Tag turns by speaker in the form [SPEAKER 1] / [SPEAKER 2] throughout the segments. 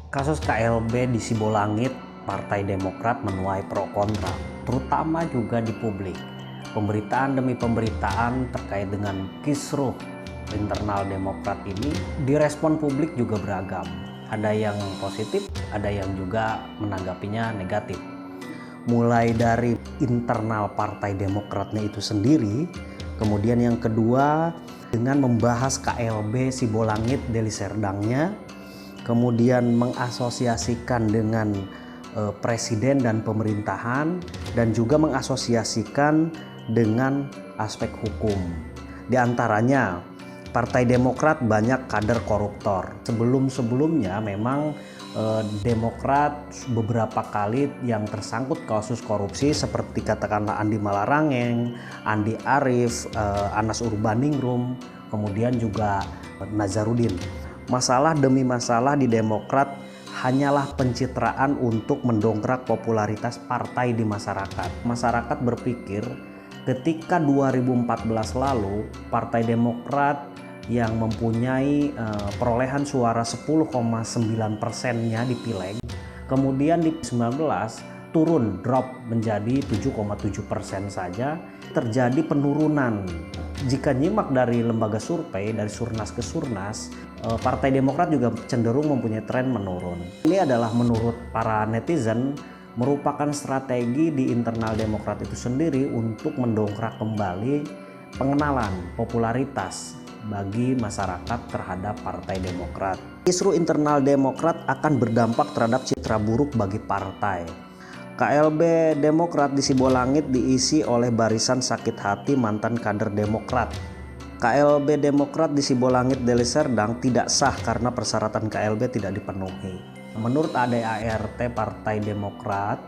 [SPEAKER 1] Kasus KLB di Sibolangit, Partai Demokrat menuai pro kontra, terutama juga di publik. Pemberitaan demi pemberitaan terkait dengan kisruh internal Demokrat ini direspon publik juga beragam. Ada yang positif, ada yang juga menanggapinya negatif. Mulai dari internal Partai Demokratnya itu sendiri, kemudian yang kedua dengan membahas KLB Sibolangit Deli Serdangnya, kemudian mengasosiasikan dengan presiden dan pemerintahan, dan juga mengasosiasikan dengan aspek hukum. Di antaranya Partai Demokrat banyak kader koruptor. Sebelumnya memang Demokrat beberapa kali yang tersangkut kasus korupsi seperti katakanlah Andi Malarangeng, Andi Arief, Anas Urbaningrum, kemudian juga Nazarudin. Masalah demi masalah di Demokrat hanyalah pencitraan untuk mendongkrak popularitas partai di masyarakat. Masyarakat berpikir ketika 2014 lalu Partai Demokrat yang mempunyai perolehan suara 10,9%-nya di Pileg, kemudian di 19 turun drop menjadi 7,7% saja, terjadi penurunan. Jika nyimak dari lembaga survei, dari Surnas ke Surnas, Partai Demokrat juga cenderung mempunyai tren menurun. Ini adalah menurut para netizen merupakan strategi di internal Demokrat itu sendiri untuk mendongkrak kembali pengenalan popularitas bagi masyarakat terhadap Partai Demokrat. Kisruh internal Demokrat akan berdampak terhadap citra buruk bagi partai. KLB Demokrat di Sibolangit diisi oleh barisan sakit hati mantan kader Demokrat. KLB Demokrat di Sibolangit Deli Serdang tidak sah karena persyaratan KLB tidak dipenuhi. Menurut ADART Partai Demokrat,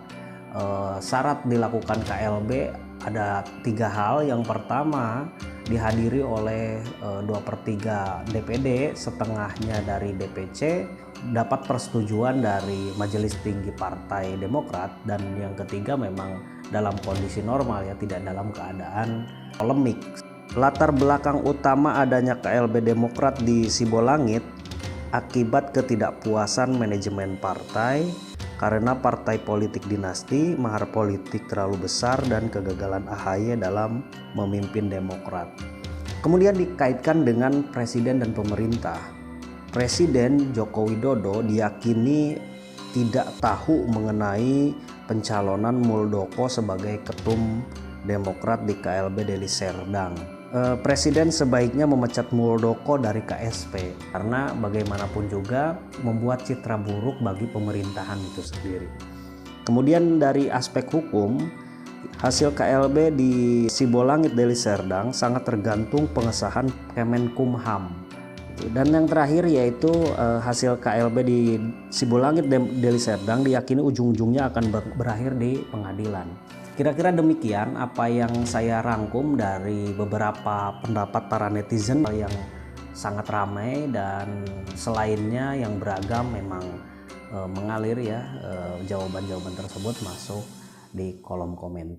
[SPEAKER 1] syarat dilakukan KLB ada 3 hal. Yang pertama, dihadiri oleh 2/3 DPD, setengahnya dari DPC, dapat persetujuan dari Majelis Tinggi Partai Demokrat, dan yang ketiga memang dalam kondisi normal, ya, tidak dalam keadaan polemik. Latar belakang utama adanya KLB Demokrat di Sibolangit akibat ketidakpuasan manajemen partai karena partai politik dinasti, mahar politik terlalu besar, dan kegagalan AHY dalam memimpin Demokrat. Kemudian dikaitkan dengan presiden dan pemerintah. Presiden Joko Widodo diyakini tidak tahu mengenai pencalonan Muldoko sebagai ketum Demokrat di KLB Deli Serdang. Presiden sebaiknya memecat Muldoko dari KSP karena bagaimanapun juga membuat citra buruk bagi pemerintahan itu sendiri. Kemudian dari aspek hukum, hasil KLB di Sibolangit Deli Serdang sangat tergantung pengesahan Kemenkumham. Dan yang terakhir yaitu hasil KLB di Sibolangit Deli Serdang diyakini ujung-ujungnya akan berakhir di pengadilan. Kira-kira demikian apa yang saya rangkum dari beberapa pendapat para netizen yang sangat ramai, dan selainnya yang beragam memang mengalir, ya. Jawaban-jawaban tersebut masuk di kolom komentar.